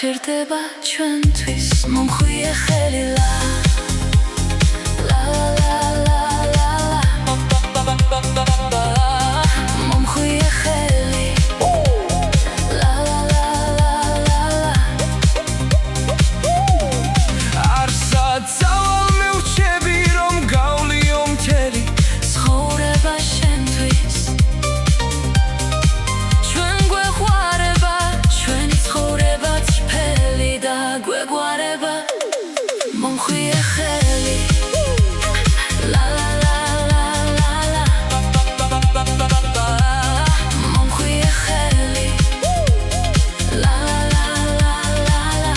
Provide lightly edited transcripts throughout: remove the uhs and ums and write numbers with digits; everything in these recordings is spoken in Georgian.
გჭირდება ჩვენთვის მომხვიე ხელი ლა ლა ლა ლა ლა ლა მომხვიე ხელი ლა ლა ლა ლა ლა არსად ძალ მევჩები რომ გავლიო მთელი ცხოვრება შენთვის ჩვენ გვეყვარება ჩვენი ცხოვრება წფელი და გვეყვარება მომხვიე ხელი ლა ლა ლა ლა ლა ლა მომხვიე ხელი ლა ლა ლა ლა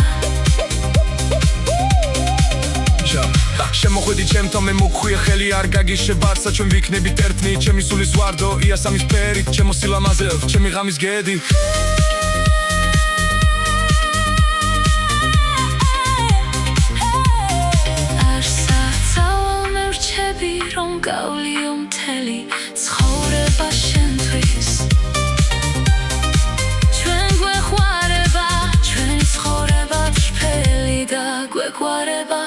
ლა შემოხვედი ჩემთან მე მოგხვიე ხელი არ გაგიშებარსა ჩვენ ვიქნებით ერთნი ჩემი სულის ვარდო იასამის ფერით ჩემო სილამაზე ჩემი ღამის გედი რომ გავლიო მთელი ცხოვრება შენთვის ჩვენ გვეყვარება ჩვენი ცხოვრება წფელი და გვეყვარება